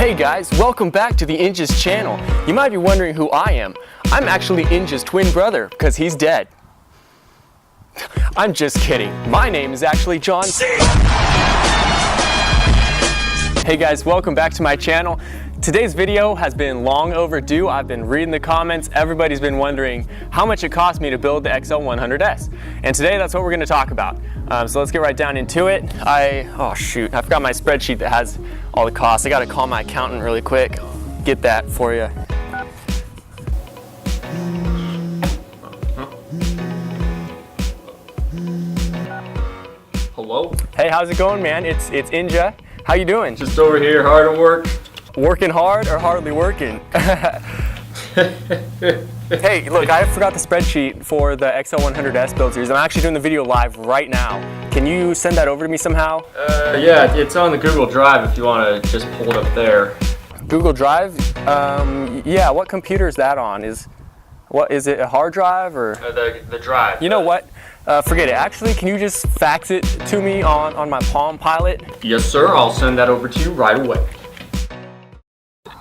Hey guys, welcome back to the Inja's channel. You might be wondering who I am. I'm actually Inja's twin brother, because he's dead. I'm just kidding. My name is actually John. Hey guys, welcome back to my channel. Today's video has been long overdue. I've been reading the comments. Everybody's been wondering how much it cost me to build the XL100S. And today that's what we're gonna talk about. So let's get right down into it. Oh shoot, I forgot my spreadsheet that has all the costs. I gotta call my accountant really quick. Get that for you. Hello? Hey, how's it going, man? It's Inja. How you doing? Just over here, hard at work. Working hard or hardly working? Hey, look, I forgot the spreadsheet for the XL100S build series. I'm actually doing the video live right now. Can you send that over to me somehow? Yeah, it's on the Google Drive if you want to just pull it up there. Google Drive? Yeah, what computer is that on? Is it a hard drive or? The drive. You know what? Forget it. Actually, can you just fax it to me on my Palm Pilot? Yes, sir. I'll send that over to you right away.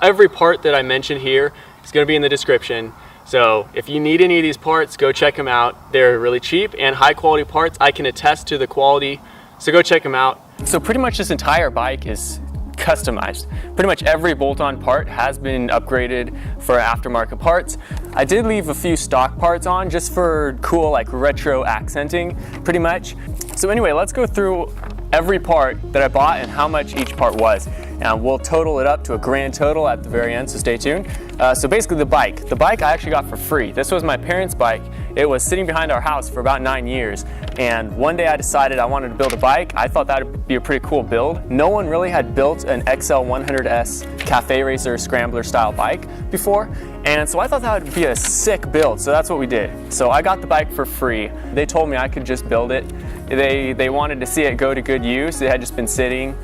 Every part that I mention here is going to be in the description. So if you need any of these parts, go check them out. They're really cheap and high quality parts. I can attest to the quality, so go check them out. So pretty much this entire bike is customized. Pretty much every bolt-on part has been upgraded for aftermarket parts. I did leave a few stock parts on just for cool, like retro accenting, pretty much. So anyway, let's go through every part that I bought and how much each part was. And we'll total it up to a grand total at the very end, so stay tuned. So basically the bike I actually got for free. This was my parents' bike. It was sitting behind our house for about 9 years. And one day I decided I wanted to build a bike. I thought that would be a pretty cool build. No one really had built an XL100S Cafe Racer Scrambler style bike before. And so I thought that would be a sick build, so that's what we did. So I got the bike for free. They told me I could just build it. They wanted to see it go to good use. It had just been sitting.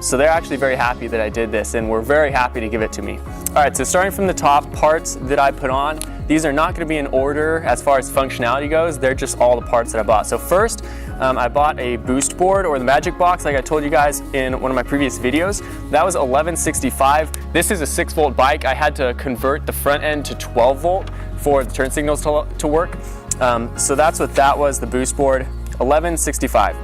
So they're actually very happy that I did this, and we're very happy to give it to me. All right, so starting from the top, parts that I put on, these are not gonna be in order as far as functionality goes. They're just all the parts that I bought. So first, I bought a boost board, or the magic box, like I told you guys in one of my previous videos. That was 1165. This is a 6-volt bike. I had to convert the front end to 12 volt for the turn signals to work. So that's what that was, the boost board, 1165.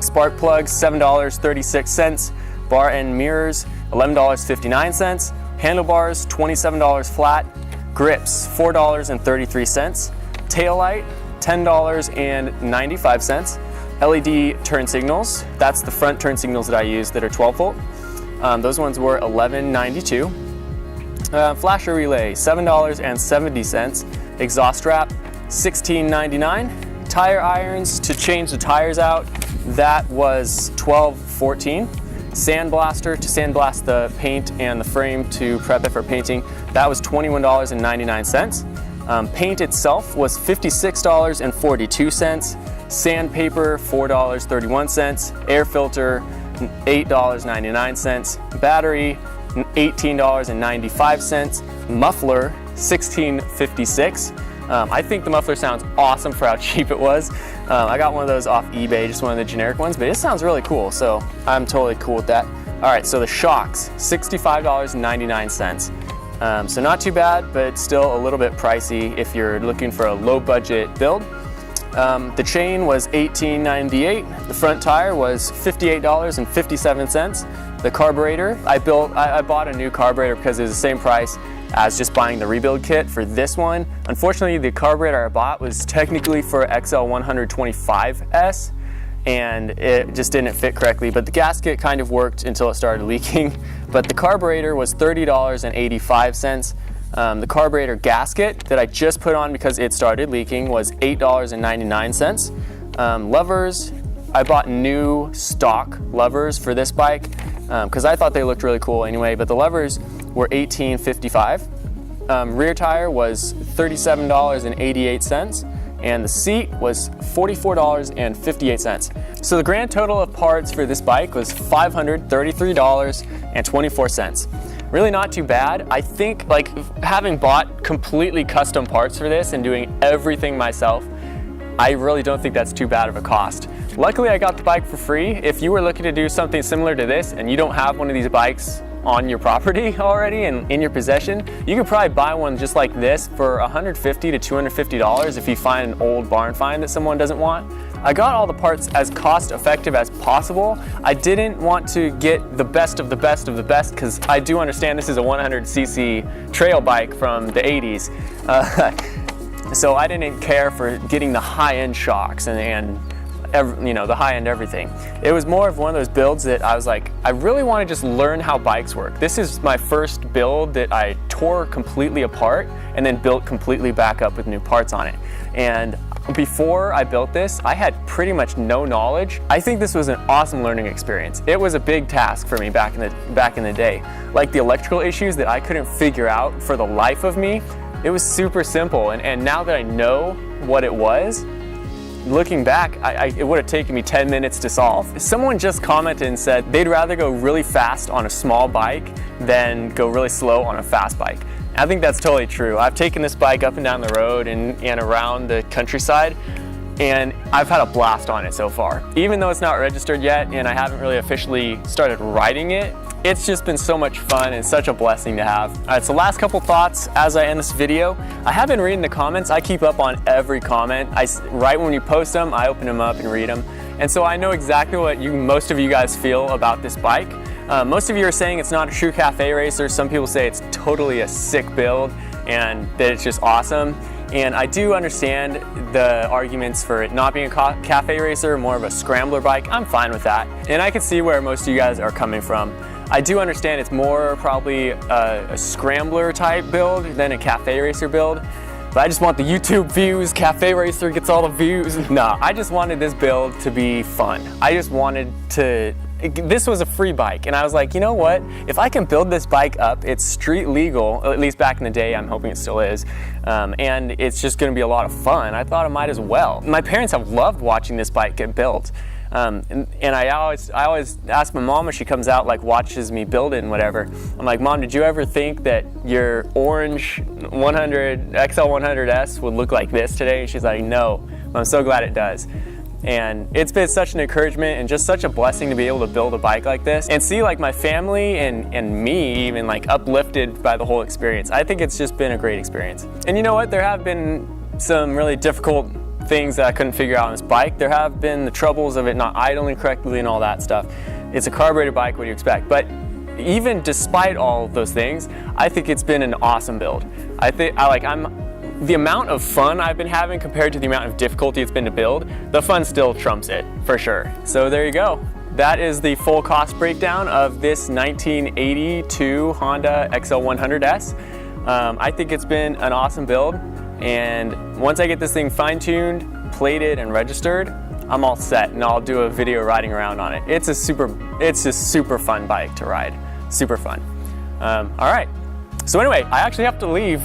Spark plugs, $7.36. Bar end mirrors, $11.59. Handlebars, $27 flat. Grips, $4.33. Taillight, $10.95. LED turn signals, that's the front turn signals that I use that are 12 volt. Those ones were $11.92. Flasher relay, $7.70. Exhaust wrap, $16.99. Tire irons to change the tires out, that was $12.14. Sandblaster to sandblast the paint and the frame to prep it for painting, that was $21.99. Paint itself was $56.42. Sandpaper, $4.31. Air filter, $8.99. Battery, $18.95. Muffler, $16.56. I think the muffler sounds awesome for how cheap it was. I got one of those off eBay, just one of the generic ones, but it sounds really cool, so I'm totally cool with that. All right, so the shocks, $65.99. So not too bad, but still a little bit pricey if you're looking for a low budget build. The chain was $18.98. The front tire was $58.57. The carburetor, I bought a new carburetor because it was the same price as just buying the rebuild kit for this one. Unfortunately, the carburetor I bought was technically for XL125S, and it just didn't fit correctly, but the gasket kind of worked until it started leaking. But the carburetor was $30.85. The carburetor gasket that I just put on because it started leaking was $8.99. Levers, I bought new stock levers for this bike because I thought they looked really cool anyway, but the levers were $18.55. Rear tire was $37.88, and the seat was $44.58. So the grand total of parts for this bike was $533.24. Really not too bad. I think, like, having bought completely custom parts for this and doing everything myself, I really don't think that's too bad of a cost. Luckily, I got the bike for free. If you were looking to do something similar to this and you don't have one of these bikes on your property already and in your possession, you could probably buy one just like this for $150 to $250 if you find an old barn find that someone doesn't want. I got all the parts as cost effective as possible. I didn't want to get the best of the best of the best because I do understand this is a 100cc trail bike from the 80s. So I didn't care for getting the high-end shocks and you know, the high-end everything. It was more of one of those builds that I was like, I really want to just learn how bikes work. This is my first build that I tore completely apart and then built completely back up with new parts on it. And before I built this, I had pretty much no knowledge. I think this was an awesome learning experience. It was a big task for me back in the day. Like the electrical issues that I couldn't figure out for the life of me, it was super simple. And now that I know what it was, looking back, it would have taken me 10 minutes to solve. Someone just commented and said they'd rather go really fast on a small bike than go really slow on a fast bike. I think that's totally true. I've taken this bike up and down the road and around the countryside, and I've had a blast on it so far. Even though it's not registered yet and I haven't really officially started riding it, it's just been so much fun and such a blessing to have. All right, so last couple thoughts as I end this video. I have been reading the comments. I keep up on every comment. Right when you post them, I open them up and read them. And so I know exactly what most of you guys feel about this bike. Most of you are saying it's not a true cafe racer. Some people say it's totally a sick build and that it's just awesome. And I do understand the arguments for it not being a cafe racer, more of a scrambler bike. I'm fine with that. And I can see where most of you guys are coming from. I do understand it's more probably a scrambler type build than a cafe racer build. But I just want the YouTube views. Cafe racer gets all the views. No, I just wanted this build to be fun. I just wanted to, this was a free bike. And I was like, you know what? If I can build this bike up, it's street legal, at least back in the day, I'm hoping it still is. And it's just gonna be a lot of fun. I thought I might as well. My parents have loved watching this bike get built. And I always ask my mom when she comes out, like watches me build it and whatever. I'm like, Mom, did you ever think that your orange XL100S would look like this today? And she's like, no. I'm so glad it does. And it's been such an encouragement and just such a blessing to be able to build a bike like this and see like my family and me even like uplifted by the whole experience. I think it's just been a great experience. And you know what? There have been some really difficult things that I couldn't figure out on this bike. There have been the troubles of it not idling correctly and all that stuff. It's a carbureted bike, what do you expect? But even despite all of those things, I think it's been an awesome build. The amount of fun I've been having compared to the amount of difficulty it's been to build, the fun still trumps it, for sure. So there you go. That is the full cost breakdown of this 1982 Honda XL100S. I think it's been an awesome build. And once I get this thing fine-tuned, plated, and registered, I'm all set, and I'll do a video riding around on it. It's a super fun bike to ride, super fun. All right, so anyway, I actually have to leave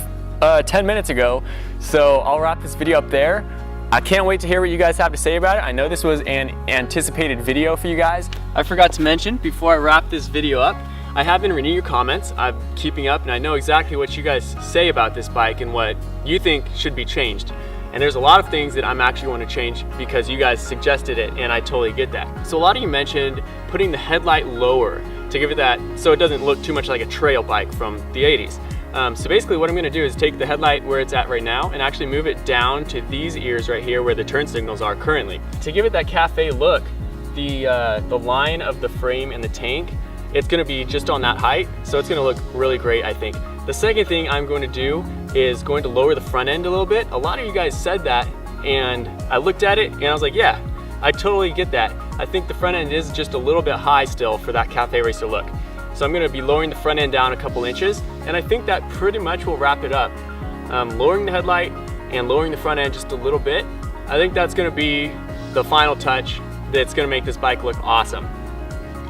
10 minutes ago, so I'll wrap this video up there. I can't wait to hear what you guys have to say about it. I know this was an anticipated video for you guys. I forgot to mention, before I wrap this video up, I have been reading your comments. I'm keeping up and I know exactly what you guys say about this bike and what you think should be changed. And there's a lot of things that I'm actually want to change because you guys suggested it and I totally get that. So a lot of you mentioned putting the headlight lower to give it that, so it doesn't look too much like a trail bike from the 80s. So basically what I'm gonna do is take the headlight where it's at right now and actually move it down to these ears right here where the turn signals are currently. To give it that cafe look, the line of the frame and the tank, it's gonna be just on that height, so it's gonna look really great, I think. The second thing I'm going to do is going to lower the front end a little bit. A lot of you guys said that, and I looked at it and I was like, yeah, I totally get that. I think the front end is just a little bit high still for that cafe racer look. So I'm gonna be lowering the front end down a couple inches, and I think that pretty much will wrap it up. Lowering the headlight and lowering the front end just a little bit, I think that's gonna be the final touch that's gonna make this bike look awesome.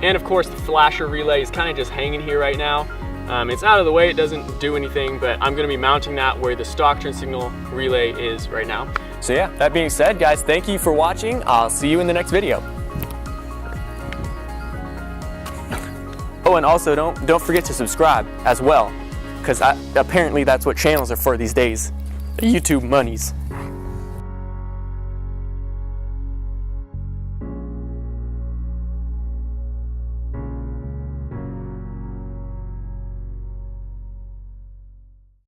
And of course the flasher relay is kind of just hanging here right now. It's out of the way, it doesn't do anything, but I'm gonna be mounting that where the stock turn signal relay is right now. So yeah, that being said, guys, thank you for watching. I'll see you in the next video. Oh, and also don't forget to subscribe as well, because apparently that's what channels are for these days. YouTube monies.